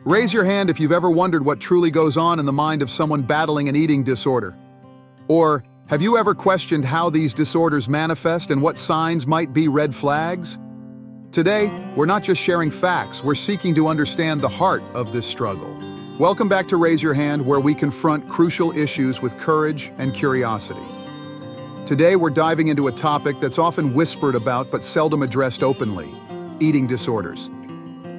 Raise your hand if you've ever wondered what truly goes on in the mind of someone battling an eating disorder. Or have you ever questioned how these disorders manifest and what signs might be red flags? Today, we're not just sharing facts, we're seeking to understand the heart of this struggle. Welcome back to Raise Your Hand, where we confront crucial issues with courage and curiosity. Today, we're diving into a topic that's often whispered about but seldom addressed openly: eating disorders.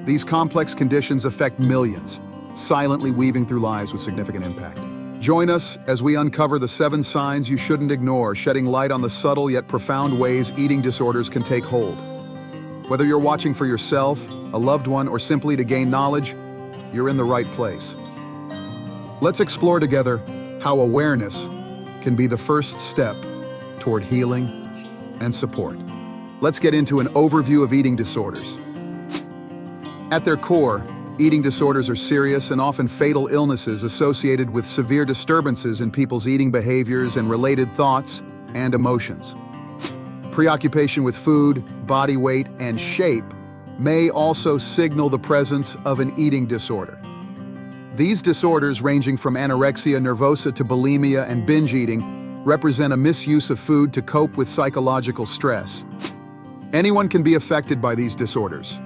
These complex conditions affect millions, silently weaving through lives with significant impact. Join us as we uncover the 7 signs you shouldn't ignore, shedding light on the subtle yet profound ways eating disorders can take hold. Whether you're watching for yourself, a loved one, or simply to gain knowledge, you're in the right place. Let's explore together how awareness can be the first step toward healing and support. Let's get into an overview of eating disorders. At their core, eating disorders are serious and often fatal illnesses associated with severe disturbances in people's eating behaviors and related thoughts and emotions. Preoccupation with food, body weight, and shape may also signal the presence of an eating disorder. These disorders, ranging from anorexia nervosa to bulimia and binge eating, represent a misuse of food to cope with psychological stress. Anyone can be affected by these disorders.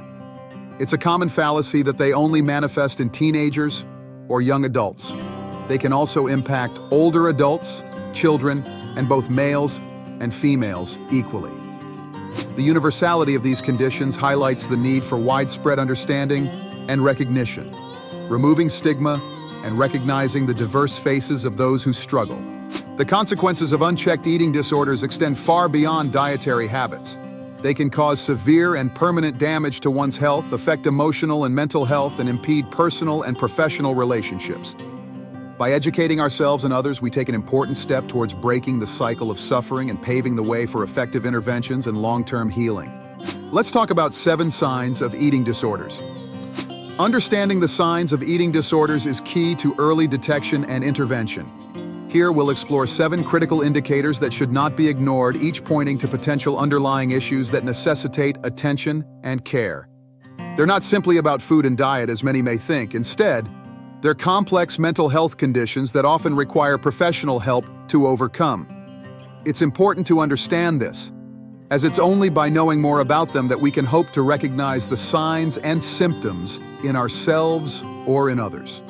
It's a common fallacy that they only manifest in teenagers or young adults. They can also impact older adults, children, and both males and females equally. The universality of these conditions highlights the need for widespread understanding and recognition, removing stigma and recognizing the diverse faces of those who struggle. The consequences of unchecked eating disorders extend far beyond dietary habits. They can cause severe and permanent damage to one's health, affect emotional and mental health, and impede personal and professional relationships. By educating ourselves and others, we take an important step towards breaking the cycle of suffering and paving the way for effective interventions and long-term healing. Let's talk about 7 signs of eating disorders. Understanding the signs of eating disorders is key to early detection and intervention. Here, we'll explore 7 critical indicators that should not be ignored, each pointing to potential underlying issues that necessitate attention and care. They're not simply about food and diet, as many may think. Instead, they're complex mental health conditions that often require professional help to overcome. It's important to understand this, as it's only by knowing more about them that we can hope to recognize the signs and symptoms in ourselves or in others.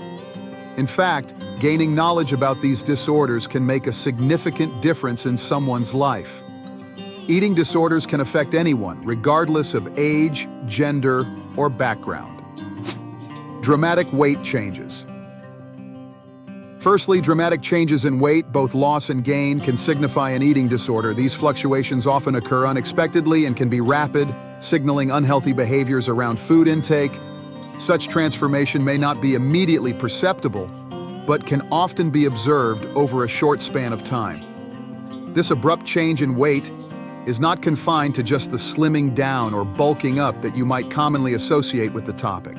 In fact, gaining knowledge about these disorders can make a significant difference in someone's life. Eating disorders can affect anyone, regardless of age, gender, or background. Dramatic weight changes. Firstly, dramatic changes in weight, both loss and gain, can signify an eating disorder. These fluctuations often occur unexpectedly and can be rapid, signaling unhealthy behaviors around food intake. Such transformation may not be immediately perceptible, but can often be observed over a short span of time. This abrupt change in weight is not confined to just the slimming down or bulking up that you might commonly associate with the topic.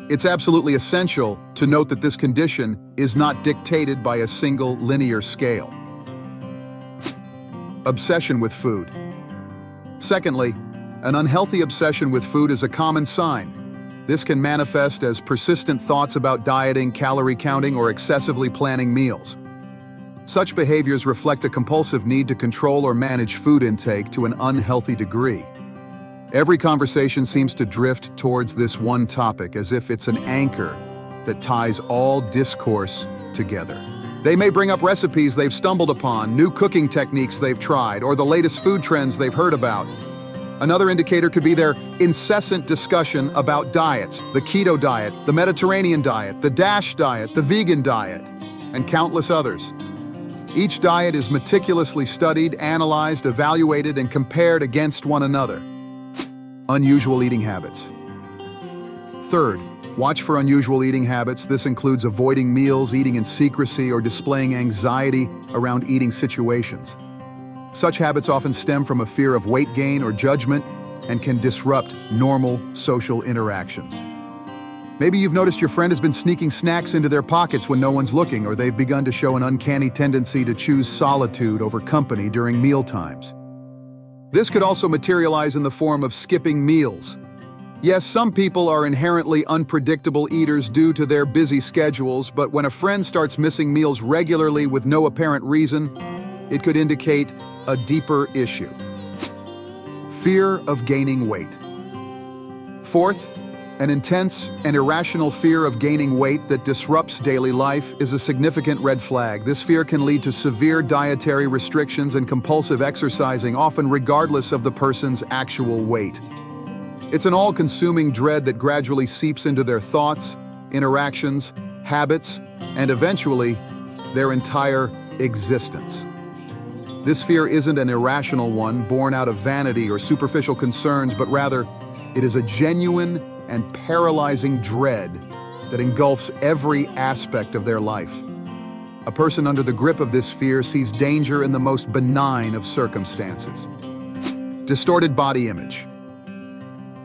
It's absolutely essential to note that this condition is not dictated by a single linear scale. Obsession with food. Secondly, an unhealthy obsession with food is a common sign. This can manifest as persistent thoughts about dieting, calorie counting, or excessively planning meals. Such behaviors reflect a compulsive need to control or manage food intake to an unhealthy degree. Every conversation seems to drift towards this one topic, as if it's an anchor that ties all discourse together. They may bring up recipes they've stumbled upon, new cooking techniques they've tried, or the latest food trends they've heard about. Another indicator could be their incessant discussion about diets: the keto diet, the Mediterranean diet, the DASH diet, the vegan diet, and countless others. Each diet is meticulously studied, analyzed, evaluated, and compared against one another. Unusual eating habits. Third, watch for unusual eating habits. This includes avoiding meals, eating in secrecy, or displaying anxiety around eating situations. Such habits often stem from a fear of weight gain or judgment and can disrupt normal social interactions. Maybe you've noticed your friend has been sneaking snacks into their pockets when no one's looking, or they've begun to show an uncanny tendency to choose solitude over company during meal times. This could also materialize in the form of skipping meals, Yes, some people are inherently unpredictable eaters due to their busy schedules, but when a friend starts missing meals regularly with no apparent reason, it could indicate a deeper issue. Fear of gaining weight. Fourth, an intense and irrational fear of gaining weight that disrupts daily life is a significant red flag. This fear can lead to severe dietary restrictions and compulsive exercising, often regardless of the person's actual weight. It's an all-consuming dread that gradually seeps into their thoughts, interactions, habits, and eventually, their entire existence. This fear isn't an irrational one born out of vanity or superficial concerns, but rather, it is a genuine and paralyzing dread that engulfs every aspect of their life. A person under the grip of this fear sees danger in the most benign of circumstances. Distorted body image.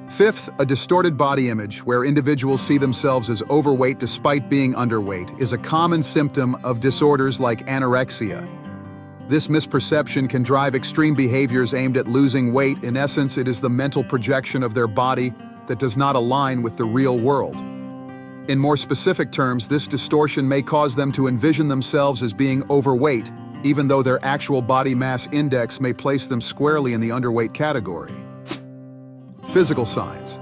Fifth, a distorted body image, where individuals see themselves as overweight despite being underweight, is a common symptom of disorders like anorexia. This misperception can drive extreme behaviors aimed at losing weight. In essence, it is the mental projection of their body that does not align with the real world. In more specific terms, this distortion may cause them to envision themselves as being overweight, even though their actual body mass index may place them squarely in the underweight category. Physical signs.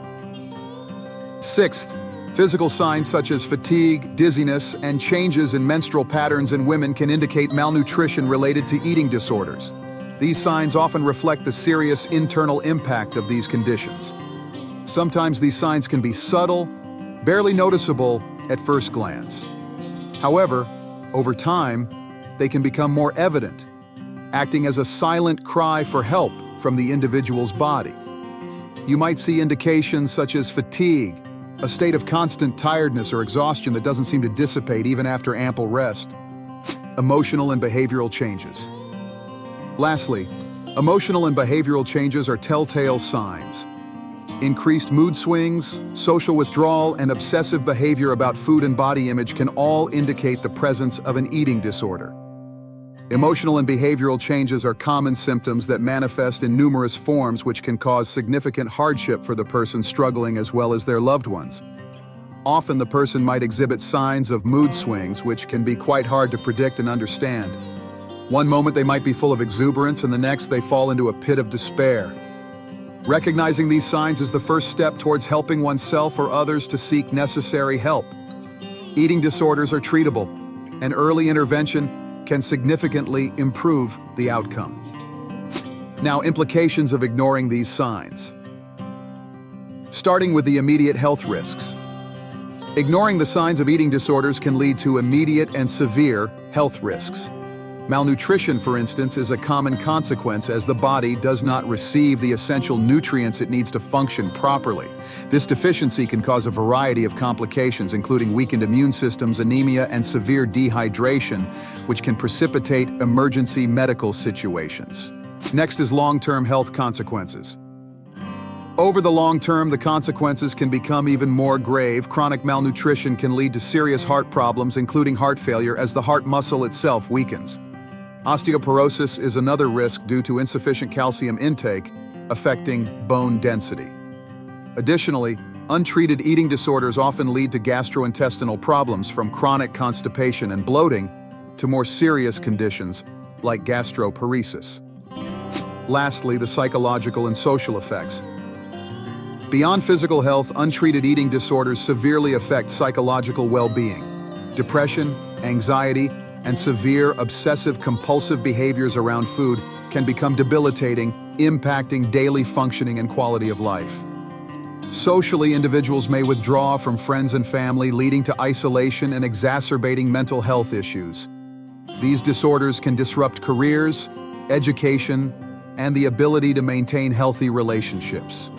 Sixth, physical signs such as fatigue, dizziness, and changes in menstrual patterns in women can indicate malnutrition related to eating disorders. These signs often reflect the serious internal impact of these conditions. Sometimes these signs can be subtle, barely noticeable at first glance. However, over time, they can become more evident, acting as a silent cry for help from the individual's body. You might see indications such as fatigue, a state of constant tiredness or exhaustion that doesn't seem to dissipate even after ample rest. Emotional and behavioral changes. Lastly, emotional and behavioral changes are telltale signs. Increased mood swings, social withdrawal, and obsessive behavior about food and body image can all indicate the presence of an eating disorder. Emotional and behavioral changes are common symptoms that manifest in numerous forms, which can cause significant hardship for the person struggling as well as their loved ones. Often the person might exhibit signs of mood swings, which can be quite hard to predict and understand. One moment they might be full of exuberance, and the next they fall into a pit of despair. Recognizing these signs is the first step towards helping oneself or others to seek necessary help. Eating disorders are treatable, and early intervention can significantly improve the outcome. Now, implications of ignoring these signs. Starting with the immediate health risks. Ignoring the signs of eating disorders can lead to immediate and severe health risks. Malnutrition, for instance, is a common consequence as the body does not receive the essential nutrients it needs to function properly. This deficiency can cause a variety of complications, including weakened immune systems, anemia, and severe dehydration, which can precipitate emergency medical situations. Next is long-term health consequences. Over the long term, the consequences can become even more grave. Chronic malnutrition can lead to serious heart problems, including heart failure, as the heart muscle itself weakens. Osteoporosis is another risk due to insufficient calcium intake, affecting bone density. Additionally, untreated eating disorders often lead to gastrointestinal problems, from chronic constipation and bloating to more serious conditions like gastroparesis. Lastly, the psychological and social effects. Beyond physical health, untreated eating disorders severely affect psychological well-being. Depression, anxiety, and severe obsessive-compulsive behaviors around food can become debilitating, impacting daily functioning and quality of life. Socially, individuals may withdraw from friends and family, leading to isolation and exacerbating mental health issues. These disorders can disrupt careers, education, and the ability to maintain healthy relationships.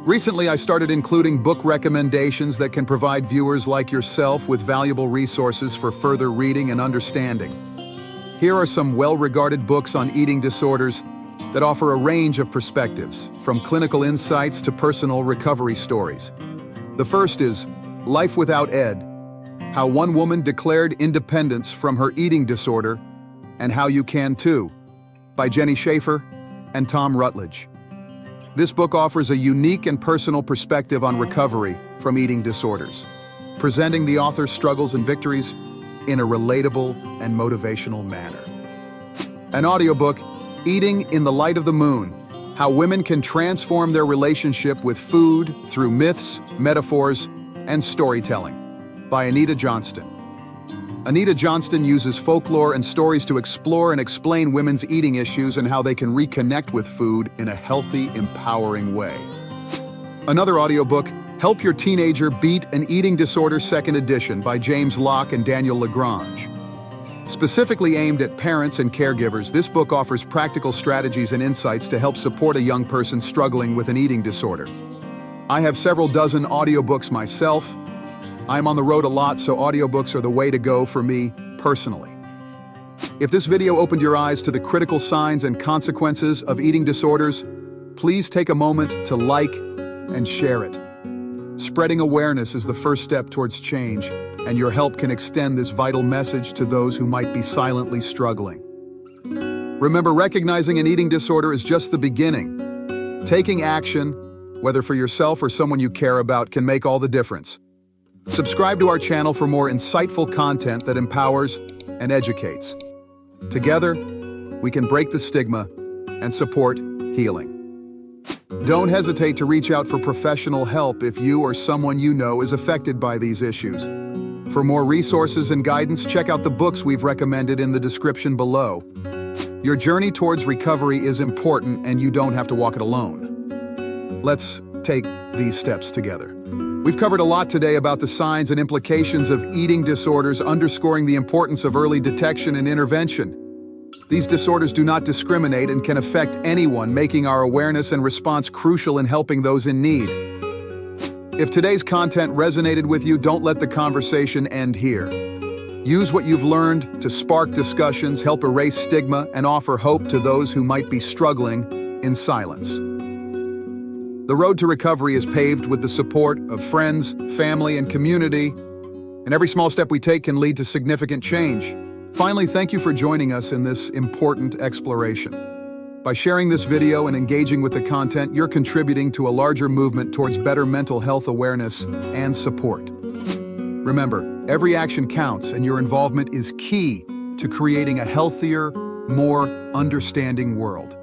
Recently, I started including book recommendations that can provide viewers like yourself with valuable resources for further reading and understanding. Here are some well-regarded books on eating disorders that offer a range of perspectives, from clinical insights to personal recovery stories. The first is Life Without Ed: How One Woman Declared Independence from Her Eating Disorder and How You Can Too, by Jenny Schaefer and Tom Rutledge. This book offers a unique and personal perspective on recovery from eating disorders, presenting the author's struggles and victories in a relatable and motivational manner. An audiobook, Eating in the Light of the Moon: How Women Can Transform Their Relationship with Food Through Myths, Metaphors, and Storytelling, by Anita Johnston. Anita Johnston uses folklore and stories to explore and explain women's eating issues and how they can reconnect with food in a healthy, empowering way. Another audiobook, Help Your Teenager Beat an Eating Disorder 2nd Edition, by James Locke and Daniel Lagrange. Specifically aimed at parents and caregivers, this book offers practical strategies and insights to help support a young person struggling with an eating disorder. I have several dozen audiobooks myself. I'm on the road a lot, so audiobooks are the way to go for me personally. If this video opened your eyes to the critical signs and consequences of eating disorders, please take a moment to like and share it. Spreading awareness is the first step towards change, and your help can extend this vital message to those who might be silently struggling. Remember, recognizing an eating disorder is just the beginning. Taking action, whether for yourself or someone you care about, can make all the difference. Subscribe to our channel for more insightful content that empowers and educates. Together, we can break the stigma and support healing. Don't hesitate to reach out for professional help if you or someone you know is affected by these issues. For more resources and guidance, check out the books we've recommended in the description below. Your journey towards recovery is important, and you don't have to walk it alone. Let's take these steps together. We've covered a lot today about the signs and implications of eating disorders, underscoring the importance of early detection and intervention. These disorders do not discriminate and can affect anyone, making our awareness and response crucial in helping those in need. If today's content resonated with you, don't let the conversation end here. Use what you've learned to spark discussions, help erase stigma, and offer hope to those who might be struggling in silence. The road to recovery is paved with the support of friends, family, and community, and every small step we take can lead to significant change. Finally, thank you for joining us in this important exploration. By sharing this video and engaging with the content, you're contributing to a larger movement towards better mental health awareness and support. Remember, every action counts, and your involvement is key to creating a healthier, more understanding world.